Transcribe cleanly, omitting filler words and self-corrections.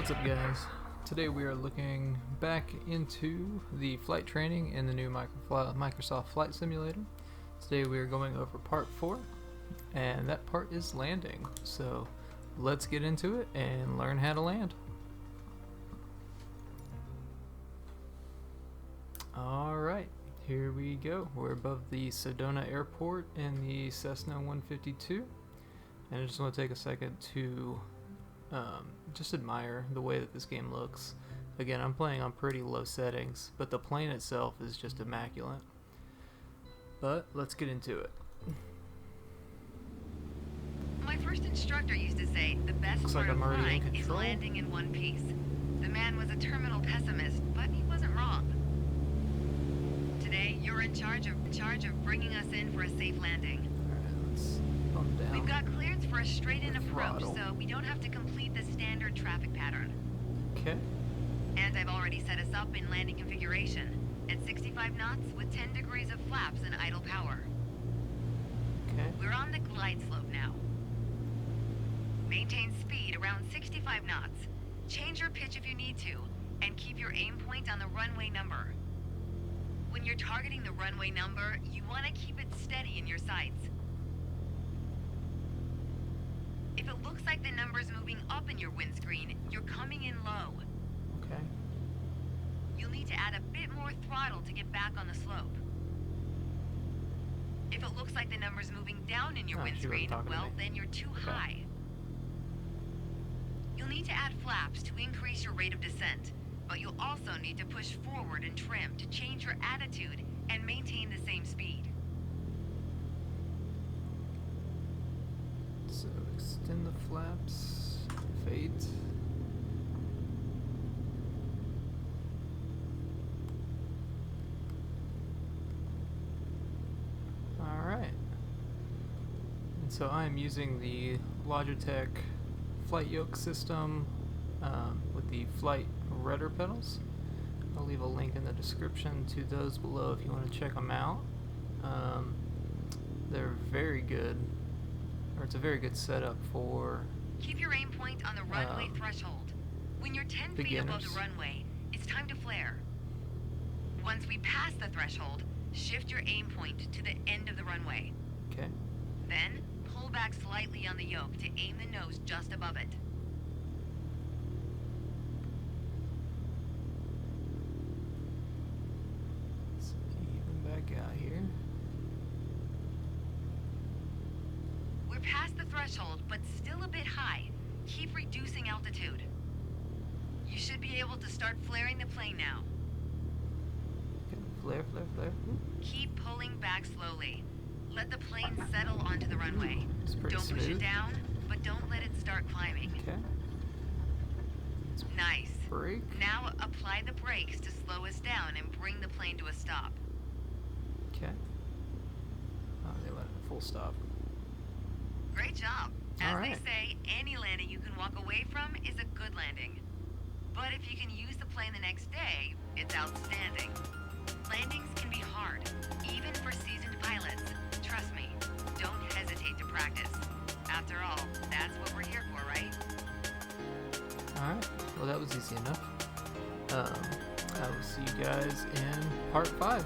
What's up, guys? Today we are looking back into the flight training in the new Microsoft Flight Simulator. Today we are going over part 4, and that part is landing. So let's get into it and learn how to land. Alright, here we go. We're above the Sedona Airport in the Cessna 152, and I just want to take a second to just admire the way that this game looks. Again, I'm playing on pretty low settings, but the plane itself is just immaculate. But let's get into it. My first instructor used to say the best Looks part like of I'm already in flying is control. landing in one piece. The man was a terminal pessimist, but he wasn't wrong. Today, you're in charge of bringing us in for a safe landing. Alright, let's bump down. We've got clearance for a straight-in The approach, throttle. so we don't have to complete the standard traffic pattern. Okay. And I've already set us up in landing configuration at 65 knots with 10 degrees of flaps and idle power. Okay. We're on the glide slope now. Maintain speed around 65 knots. Change your pitch if you need to, and keep your aim point on the runway number. When you're targeting the runway number, you want to keep it steady in your sights. If it looks like the number's moving up in your windscreen, you're coming in low. Okay. You'll need to add a bit more throttle to get back on the slope. If it looks like the number's moving down in your Oh, she wasn't windscreen, talking to well, me. then you're too Okay. high. You'll need to add flaps to increase your rate of descent, but you'll also need to push forward and trim to change your attitude and maintain the same speed. So extend the flaps. Fade. Alright. And so I am using the Logitech flight yoke system with the flight rudder pedals. I'll leave a link in the description to those below if you want to check them out. They're very good, or it's a very good setup for Keep your aim point on the runway threshold. When you're 10 feet above the beginners. runway, it's time to flare. Once we pass the threshold, shift your aim point to the end of the runway. Okay. Then, pull back slightly on the yoke to aim the nose just above it. Let's even back out here. We're past the threshold, but still a bit high. Keep reducing altitude. You should be able to start flaring the plane now. Okay. Flare, flare, flare. Ooh, Keep pulling back slowly. Let the plane settle onto the runway. it's pretty Don't push it smooth. down, but don't let it start climbing. Okay. Nice. Brake. Now apply the brakes to slow us down and bring the plane to a stop. Okay. Oh, they went at full stop. Great job. As All right. they say, any landing you can walk away from is a good landing. But if you can use the plane the next day, it's outstanding. Landings can be hard, even for seasoned pilots. Trust me, don't hesitate to practice. After all, that's what we're here for, right? Alright. Well, that was easy enough. I will see you guys in part 5.